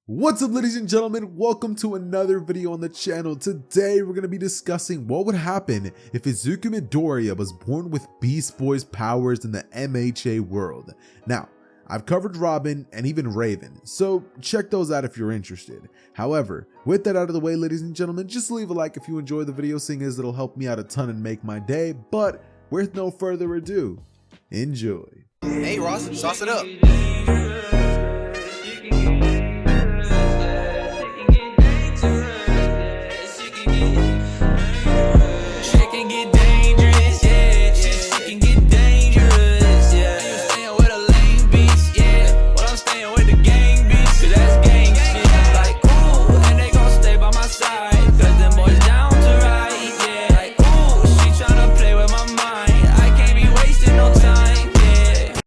What's up, ladies and gentlemen? Welcome to another video on the channel. Today we're going to be discussing what would happen if Izuku Midoriya was born with Beast Boy's powers in the MHA world. Now, I've covered Robin and even Raven, so check those out if you're interested. However, with that out of the way, ladies and gentlemen, just leave a like if you enjoy the video, seeing as it'll help me out a ton and make my day. But with no further ado, enjoy. Hey Ross, sauce it up.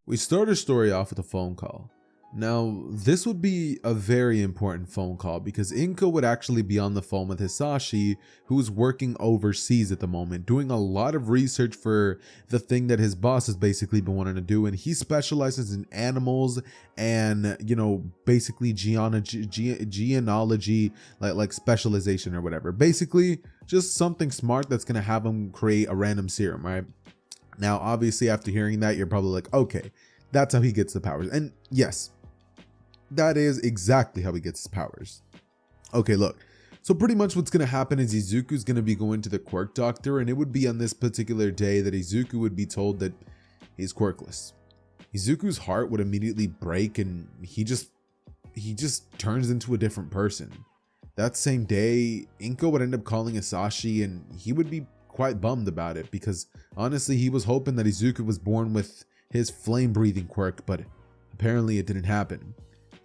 We start our story off with a phone call. Now, this would be a very important phone call because Inko would actually be on the phone with Hisashi, who's working overseas at the moment, doing a lot of research for the thing that his boss has basically been wanting to do, and he specializes in animals and, basically genealogy, like specialization or whatever. Basically, just something smart that's going to have him create a random serum, right? Now, obviously, after hearing that, you're probably like, okay, that's how he gets the powers. And yes, that is exactly how he gets his powers. Okay, look. So pretty much what's going to happen is Izuku's going to be going to the Quirk doctor, and it would be on this particular day that Izuku would be told that he's quirkless. Izuku's heart would immediately break, and he just turns into a different person. That same day, Inko would end up calling Hisashi, and he would be quite bummed about it because honestly he was hoping that Izuku was born with his flame breathing quirk, but apparently it didn't happen.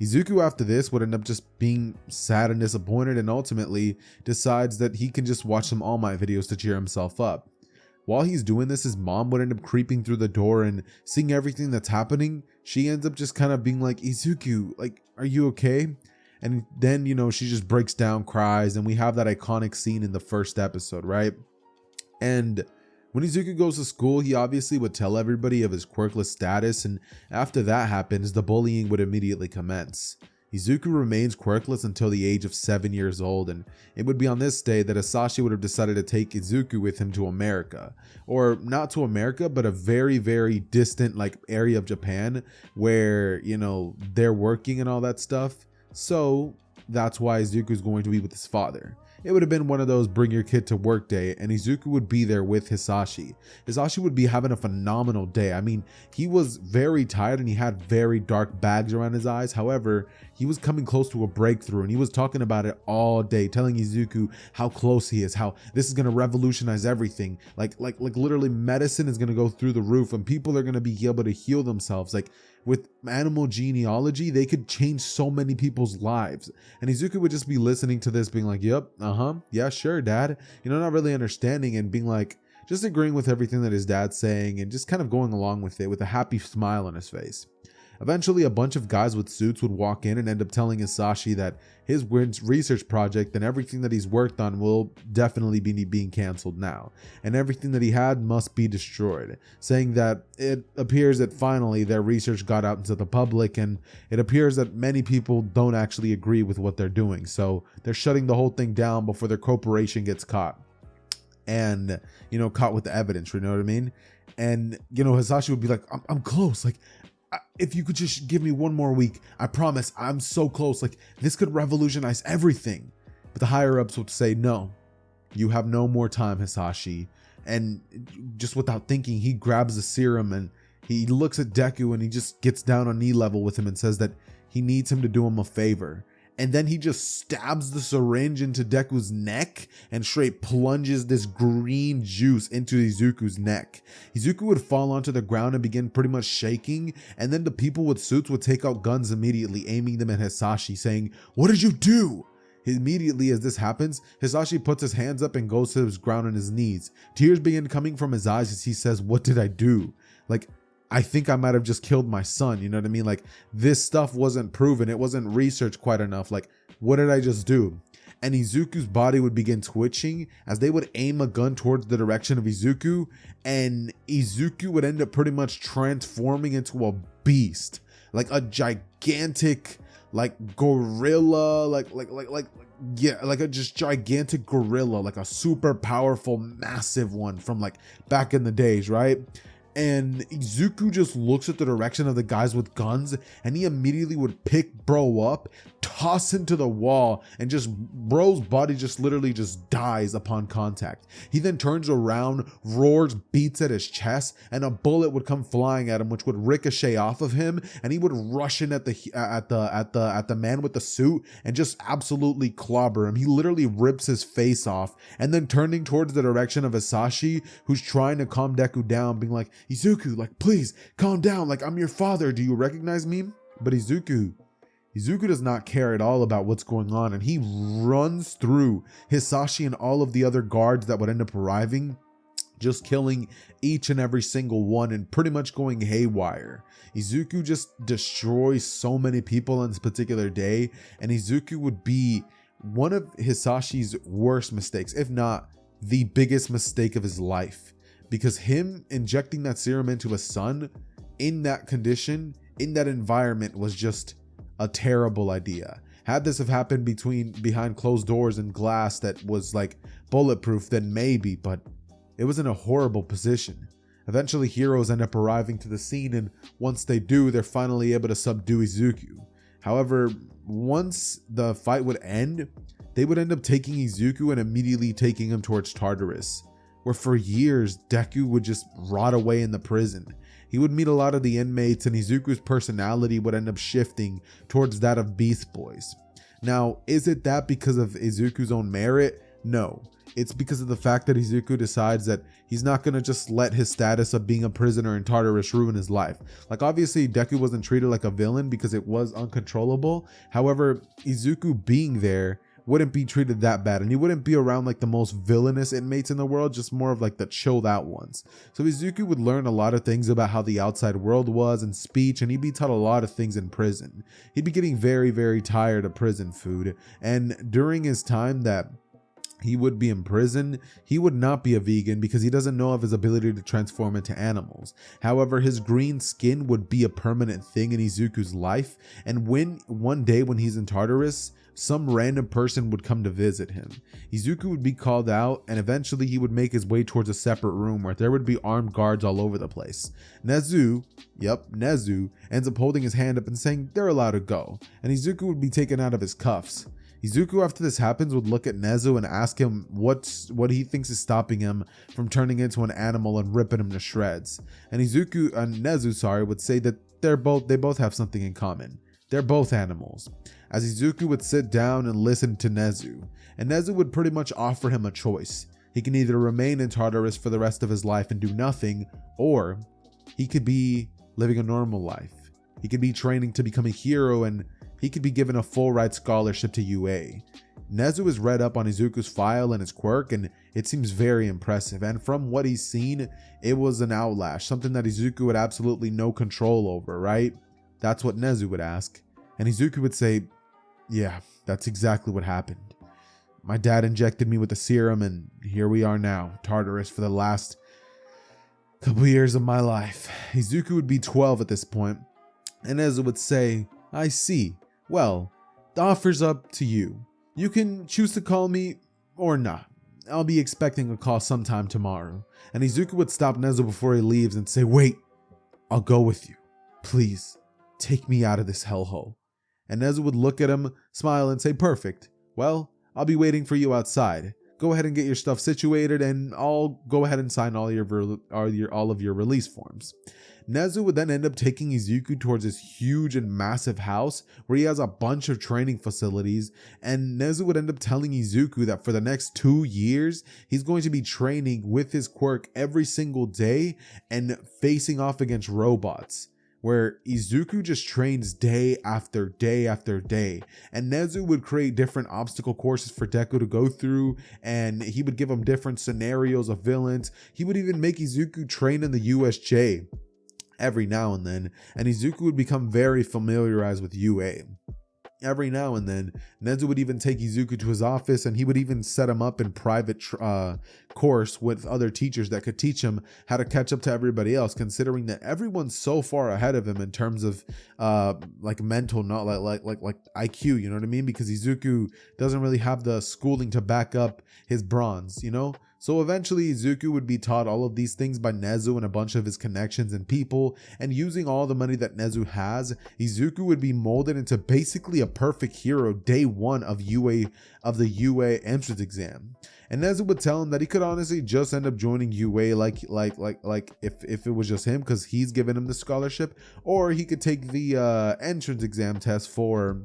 Izuku after this would end up just being sad and disappointed, and ultimately decides that he can just watch some All Might videos to cheer himself up. While he's doing this, his mom would end up creeping through the door and seeing everything that's happening. She ends up just kind of being like, Izuku, like, are you okay? And then, she just breaks down, cries, and we have that iconic scene in the first episode, right? And when Izuku goes to school, he obviously would tell everybody of his quirkless status, and after that happens, the bullying would immediately commence. Izuku remains quirkless until the age of 7 years old, and it would be on this day that Hisashi would have decided to take Izuku with him to America. Or not to America, but a very, very distant area of Japan where, they're working and all that stuff. So that's why Izuku's going to be with his father. It would have been one of those bring your kid to work day, and Izuku would be there with Hisashi. Hisashi would be having a phenomenal day. I mean, he was very tired and he had very dark bags around his eyes. However, he was coming close to a breakthrough, and he was talking about it all day, telling Izuku how close he is, how this is going to revolutionize everything. Like literally medicine is going to go through the roof, and people are going to be able to heal themselves. Like, with animal genealogy, they could change so many people's lives. And Izuku would just be listening to this, being like, yep, yeah, sure, dad. Not really understanding and being like, just agreeing with everything that his dad's saying and just kind of going along with it with a happy smile on his face. Eventually, a bunch of guys with suits would walk in and end up telling Hisashi that his research project and everything that he's worked on will definitely be being canceled now, and everything that he had must be destroyed, saying that it appears that finally their research got out into the public, and it appears that many people don't actually agree with what they're doing, so they're shutting the whole thing down before their corporation gets caught. And, caught with the evidence, you know what I mean? And, Hisashi would be like, I'm close, if you could just give me one more week, I promise I'm so close. This could revolutionize everything. But the higher ups would say, no, you have no more time, Hisashi. And just without thinking, he grabs the serum and he looks at Deku and he just gets down on knee level with him and says that he needs him to do him a favor. And then he just stabs the syringe into Deku's neck and straight plunges this green juice into Izuku's neck. Izuku would fall onto the ground and begin pretty much shaking, and then the people with suits would take out guns immediately, aiming them at Hisashi, saying, "What did you do?" Immediately as this happens, Hisashi puts his hands up and goes to his ground on his knees. Tears begin coming from his eyes as he says, "What did I do?" I think I might have just killed my son. You know what I mean? This stuff wasn't proven. It wasn't researched quite enough. What did I just do? And Izuku's body would begin twitching as they would aim a gun towards the direction of Izuku, and Izuku would end up pretty much transforming into a beast, like a gigantic, like gorilla, yeah, like a just gigantic gorilla, like a super powerful, massive one from like back in the days, right? And Izuku just looks at the direction of the guys with guns, and he immediately would pick bro up, toss him to the wall, and just bro's body just literally just dies upon contact. He then turns around, roars, beats at his chest, and a bullet would come flying at him, which would ricochet off of him, and he would rush in at the man with the suit and just absolutely clobber him. He literally rips his face off, and then turning towards the direction of Hisashi, who's trying to calm Deku down, being like, Izuku, like, please calm down, like, I'm your father, do you recognize me? But Izuku does not care at all about what's going on, and he runs through Hisashi and all of the other guards that would end up arriving, just killing each and every single one and pretty much going haywire. Izuku just destroys so many people on this particular day, and Izuku would be one of Hisashi's worst mistakes, if not the biggest mistake of his life. Because him injecting that serum into his son in that condition, in that environment, was just a terrible idea. Had this have happened behind closed doors and glass that was like bulletproof, then maybe, but it was in a horrible position. Eventually heroes end up arriving to the scene, and once they do, they're finally able to subdue Izuku. However, once the fight would end, they would end up taking Izuku and immediately taking him towards Tartarus, where for years, Deku would just rot away in the prison. He would meet a lot of the inmates, and Izuku's personality would end up shifting towards that of Beast Boy's. Now, is it that because of Izuku's own merit? No. It's because of the fact that Izuku decides that he's not going to just let his status of being a prisoner in Tartarus ruin his life. Like, obviously, Deku wasn't treated like a villain because it was uncontrollable. However, Izuku being there wouldn't be treated that bad, and he wouldn't be around like the most villainous inmates in the world, just more of like the chilled out ones. So Izuku would learn a lot of things about how the outside world was and speech, and he'd be taught a lot of things in prison. He'd be getting very, very tired of prison food, and during his time that he would be in prison, he would not be a vegan because he doesn't know of his ability to transform into animals. However, his green skin would be a permanent thing in Izuku's life, and one day when he's in Tartarus, some random person would come to visit him. Izuku would be called out, and eventually he would make his way towards a separate room where there would be armed guards all over the place. Nezu ends up holding his hand up and saying they're allowed to go, and Izuku would be taken out of his cuffs. Izuku, after this happens, would look at Nezu and ask him what he thinks is stopping him from turning into an animal and ripping him to shreds. And Nezu would say that they both have something in common. They're both animals. As Izuku would sit down and listen to Nezu, and Nezu would pretty much offer him a choice. He can either remain in Tartarus for the rest of his life and do nothing, or he could be living a normal life. He could be training to become a hero, and he could be given a full ride scholarship to UA. Nezu is read up on Izuku's file and his quirk, and it seems very impressive. And from what he's seen, it was an outlash, something that Izuku had absolutely no control over, right? That's what Nezu would ask. And Izuku would say, yeah, that's exactly what happened. My dad injected me with the serum, and here we are now, Tartarus, for the last couple years of my life. Izuku would be 12 at this point, and Nezu would say, I see. Well, the offer's up to you. You can choose to call me or not. I'll be expecting a call sometime tomorrow. And Izuku would stop Nezu before he leaves and say, wait, I'll go with you. Please, take me out of this hellhole. And Nezu would look at him, smile, and say, perfect. Well, I'll be waiting for you outside. Go ahead and get your stuff situated, and I'll go ahead and sign all of your release forms. Nezu would then end up taking Izuku towards this huge and massive house where he has a bunch of training facilities, and Nezu would end up telling Izuku that for the next 2 years, he's going to be training with his quirk every single day and facing off against robots, where Izuku just trains day after day after day. And Nezu would create different obstacle courses for Deku to go through, and he would give him different scenarios of villains. He would even make Izuku train in the USJ every now and then, and Izuku would become very familiarized with UA. Every now and then, Nezu would even take Izuku to his office, and he would even set him up in private course with other teachers that could teach him how to catch up to everybody else, considering that everyone's so far ahead of him in terms of like mental, not like IQ, you know what I mean? Because Izuku doesn't really have the schooling to back up his bronze, you know? So eventually Izuku would be taught all of these things by Nezu and a bunch of his connections and people, and using all the money that Nezu has, Izuku would be molded into basically a perfect hero day one of the UA entrance exam. And Nezu would tell him that he could honestly just end up joining UA like if it was just him, because he's given him the scholarship, or he could take the entrance exam test for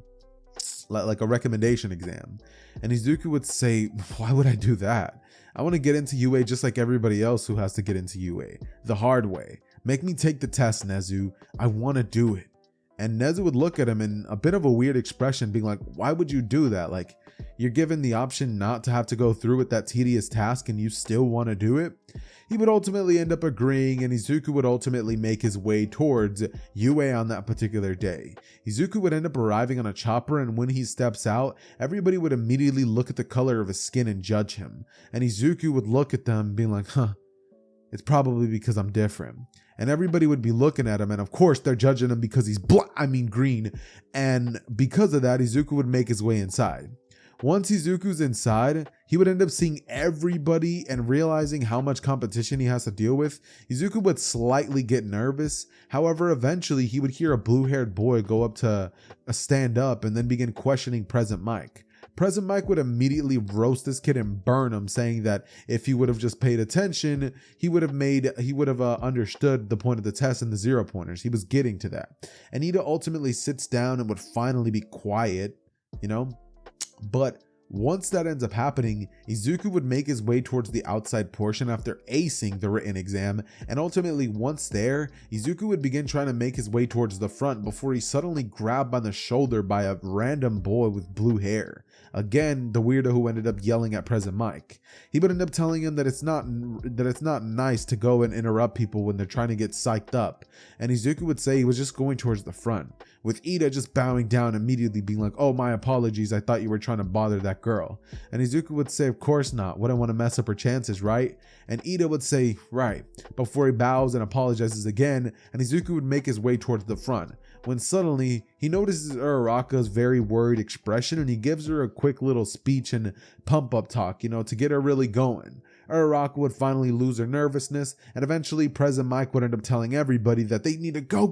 like a recommendation exam. And Izuku would say, why would I do that? I want to get into UA just like everybody else who has to get into UA, the hard way. Make me take the test, Nezu. I want to do it. And Nezu would look at him in a bit of a weird expression, being like, why would you do that? Like, you're given the option not to have to go through with that tedious task and you still want to do it? He would ultimately end up agreeing, and Izuku would ultimately make his way towards UA on that particular day. Izuku would end up arriving on a chopper, and when he steps out, everybody would immediately look at the color of his skin and judge him. And Izuku would look at them being like, it's probably because I'm different. And everybody would be looking at him, and of course they're judging him because he's green. And because of that, Izuku would make his way inside. Once Izuku's inside, he would end up seeing everybody and realizing how much competition he has to deal with. Izuku would slightly get nervous. However, eventually he would hear a blue-haired boy go up to stand up and then begin questioning Present Mike. Present Mike would immediately roast this kid and burn him, saying that if he would have just paid attention, he would have understood the point of the test and the 0 pointers. He was getting to that. And Ida ultimately sits down and would finally be quiet, you know? But once that ends up happening, Izuku would make his way towards the outside portion after acing the written exam, and ultimately once there, Izuku would begin trying to make his way towards the front before he's suddenly grabbed by the shoulder by a random boy with blue hair. Again, the weirdo who ended up yelling at Present Mike. He would end up telling him that it's not nice to go and interrupt people when they're trying to get psyched up, and Izuku would say he was just going towards the front, with Ida just bowing down, immediately being like, oh, my apologies, I thought you were trying to bother that girl. And Izuku would say, of course not, wouldn't want to mess up her chances, right? And Ida would say, right, before he bows and apologizes again, and Izuku would make his way towards the front, when suddenly he notices Uraraka's very worried expression, and he gives her a quick little speech and pump up talk, you know, to get her really going. Uraraka would finally lose her nervousness, and eventually Present Mike would end up telling everybody that they need to go.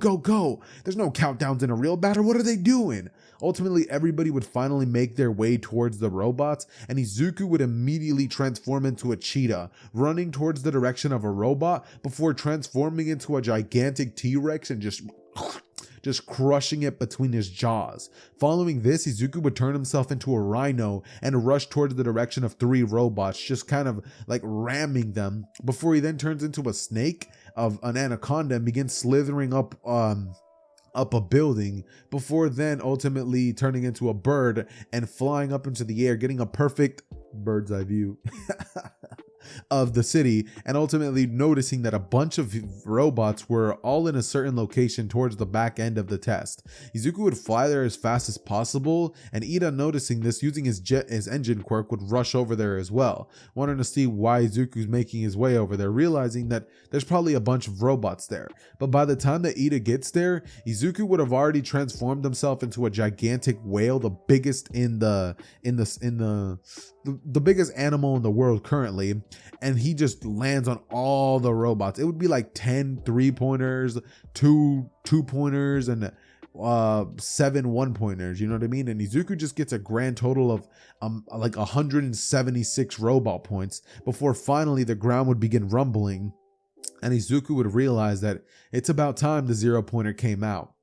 There's no countdowns in a real battle. What are they doing? Ultimately, everybody would finally make their way towards the robots, and Izuku would immediately transform into a cheetah, running towards the direction of a robot before transforming into a gigantic T-Rex and just crushing it between his jaws. Following this, Izuku would turn himself into a rhino and rush towards the direction of 3 robots, just kind of like ramming them, before he then turns into a snake of an anaconda and begins slithering up a building, before then ultimately turning into a bird and flying up into the air, getting a perfect bird's eye view of the city, and ultimately noticing that a bunch of robots were all in a certain location towards the back end of the test. Izuku would fly there as fast as possible, and Ida, noticing this, using his engine quirk, would rush over there as well, wanting to see why Izuku's making his way over there, realizing that there's probably a bunch of robots there. But by the time that Ida gets there, Izuku would have already transformed himself into a gigantic whale, the biggest the biggest animal in the world currently, and he just lands on all the robots. It would be like 10 3-pointers, 2 2-pointers, and 7 1-pointers, you know what I mean? And Izuku just gets a grand total of like 176 robot points before finally the ground would begin rumbling, and Izuku would realize that it's about time the 0-pointer came out.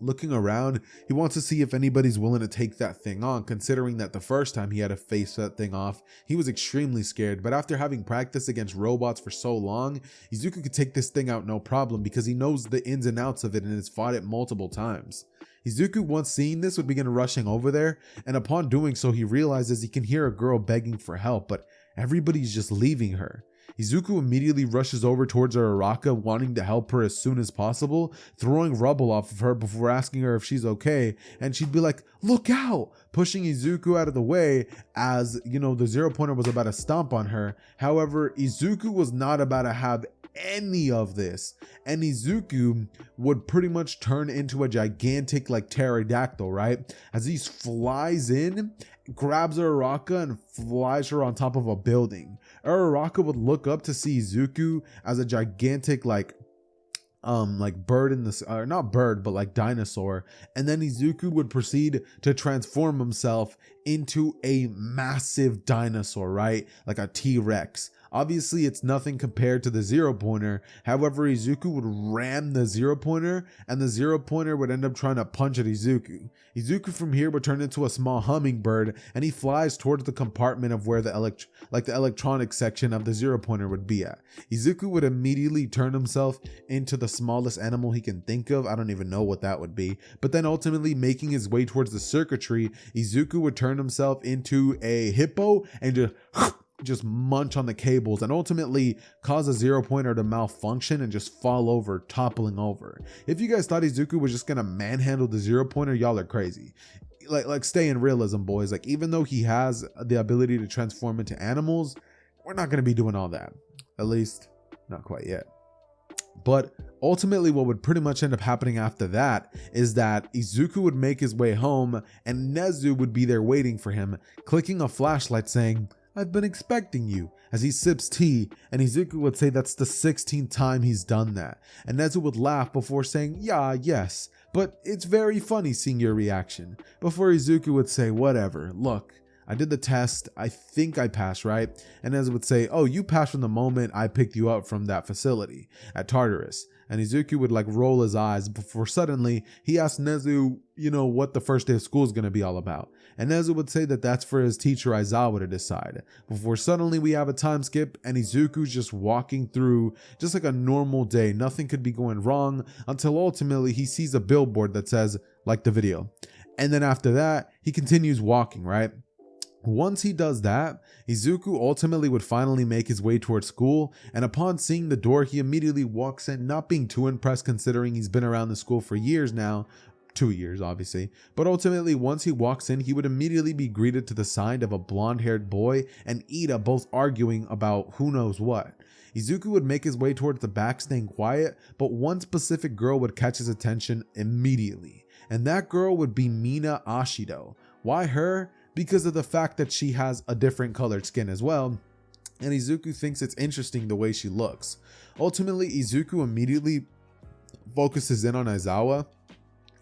Looking around, he wants to see if anybody's willing to take that thing on, considering that the first time he had to face that thing off, he was extremely scared. But after having practiced against robots for so long, Izuku could take this thing out no problem because he knows the ins and outs of it and has fought it multiple times. Izuku, once seeing this, would begin rushing over there, and upon doing so, he realizes he can hear a girl begging for help, but everybody's just leaving her. Izuku immediately rushes over towards Araraka, wanting to help her as soon as possible, throwing rubble off of her before asking her if she's okay, and she'd be like, "Look out!" pushing Izuku out of the way as, the zero pointer was about to stomp on her. However, Izuku was not about to have any of this, and Izuku would pretty much turn into a gigantic pterodactyl, right? As he flies in, grabs Araraka and flies her on top of a building. Araraka would look up to see Izuku as a gigantic bird in the not bird but dinosaur, and then Izuku would proceed to transform himself into a massive dinosaur, right? Like a T-Rex. Obviously, it's nothing compared to the zero pointer. However, Izuku would ram the zero pointer, and the zero pointer would end up trying to punch at Izuku. Izuku from here would turn into a small hummingbird, and he flies towards the compartment of where the electronic section of the zero pointer would be at. Izuku would immediately turn himself into the smallest animal he can think of. I don't even know what that would be. But then ultimately making his way towards the circuitry, Izuku would turn himself into a hippo and just munch on the cables and ultimately cause a zero pointer to malfunction and just fall over, toppling over. If you guys thought Izuku was just gonna manhandle the zero pointer, y'all are crazy. Like stay in realism, boys. Even though he has the ability to transform into animals, we're not gonna be doing all that. At least not quite yet. But ultimately what would pretty much end up happening after that is that Izuku would make his way home and Nezu would be there waiting for him, clicking a flashlight saying, "I've been expecting you," as he sips tea, and Izuku would say that's the 16th time he's done that. And Nezu would laugh before saying, "Yeah, yes, but it's very funny seeing your reaction," before Izuku would say, "Whatever, look, I did the test, I think I passed, right?" And Nezu would say, "Oh, you passed from the moment I picked you up from that facility at Tartarus." And Izuku would roll his eyes before suddenly he asked Nezu, what the first day of school is going to be all about. And Nezu would say that that's for his teacher Aizawa to decide. Before suddenly we have a time skip and Izuku's just walking through just like a normal day. Nothing could be going wrong until ultimately he sees a billboard that says, "Like the video." And then after that, he continues walking, right? Once he does that, Izuku ultimately would finally make his way towards school, and upon seeing the door, he immediately walks in, not being too impressed considering he's been around the school for years now. 2 years, obviously. But ultimately, once he walks in, he would immediately be greeted to the side of a blonde-haired boy and Ida both arguing about who knows what. Izuku would make his way towards the back, staying quiet, but one specific girl would catch his attention immediately. And that girl would be Mina Ashido. Why her? Because of the fact that she has a different colored skin as well, and Izuku thinks it's interesting the way she looks. Ultimately, Izuku immediately focuses in on Aizawa,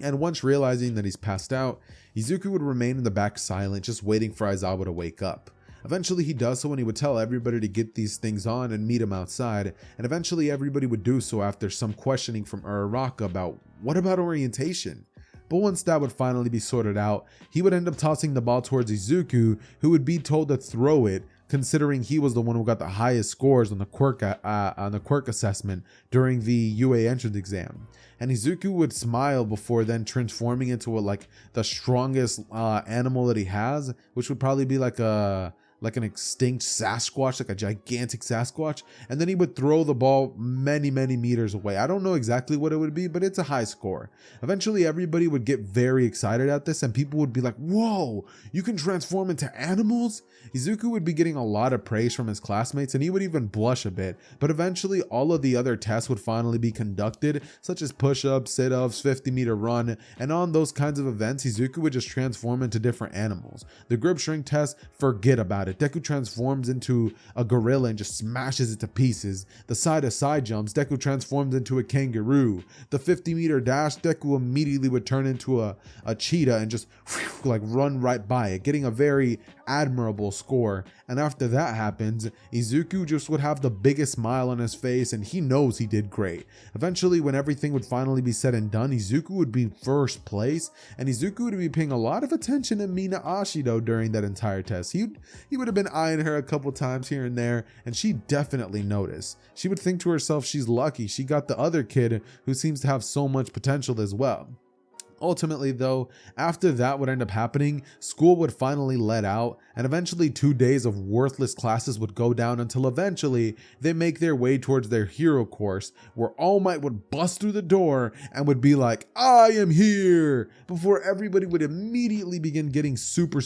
and once realizing that he's passed out, Izuku would remain in the back silent, just waiting for Aizawa to wake up. Eventually he does so, and he would tell everybody to get these things on and meet him outside, and eventually everybody would do so after some questioning from Araraka about what about orientation? But once that would finally be sorted out, he would end up tossing the ball towards Izuku, who would be told to throw it, considering he was the one who got the highest scores on the Quirk assessment during the UA entrance exam. And Izuku would smile before then transforming into the strongest animal that he has, which would probably be like an extinct Sasquatch, like a gigantic Sasquatch, and then he would throw the ball many meters away. I don't know exactly what it would be, but it's a high score. Eventually everybody would get very excited at this, and people would be like, "Whoa, you can transform into animals?" Izuku would be getting a lot of praise from his classmates, and he would even blush a bit, but eventually all of the other tests would finally be conducted, such as push-ups, sit-ups, 50-meter run, and on those kinds of events, Izuku would just transform into different animals. The grip shrink test, forget about it. Deku transforms into a gorilla and just smashes it to pieces. The side-to-side jumps, Deku transforms into a kangaroo. The 50-meter dash, Deku immediately would turn into a cheetah and just run right by it, getting a very admirable score. And after that happens, Izuku just would have the biggest smile on his face, and he knows he did great. Eventually, when everything would finally be said and done, Izuku would be first place, and Izuku would be paying a lot of attention to Mina Ashido during that entire test. He would have been eyeing her a couple times here and there, and she definitely noticed. She would think to herself she's lucky she got the other kid who seems to have so much potential as well. Ultimately though, after that would end up happening, school would finally let out, and eventually 2 days of worthless classes would go down until eventually they make their way towards their hero course, where All Might would bust through the door and would be like, "I am here," before everybody would immediately begin getting super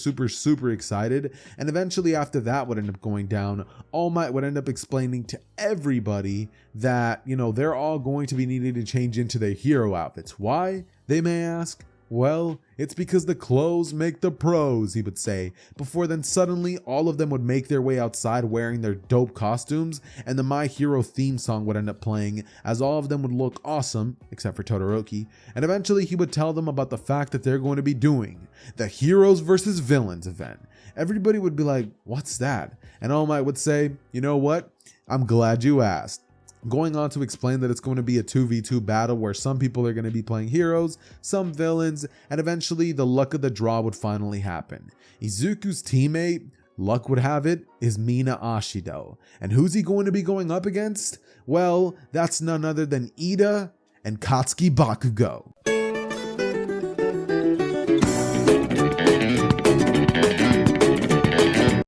excited. And eventually after that would end up going down, All Might would end up explaining to everybody that, they're all going to be needing to change into their hero outfits. Why, they may ask? Well, it's because the clothes make the pros, he would say, before then suddenly all of them would make their way outside wearing their dope costumes, and the My Hero theme song would end up playing as all of them would look awesome, except for Todoroki, and eventually he would tell them about the fact that they're going to be doing the Heroes versus Villains event. Everybody would be like, "What's that?" And All Might would say, "You know what? I'm glad you asked." Going on to explain that it's going to be a 2v2 battle where some people are going to be playing heroes, some villains, and eventually the luck of the draw would finally happen. Izuku's teammate, luck would have it, is Mina Ashido. And who's he going to be going up against? Well, that's none other than Ida and Katsuki Bakugo.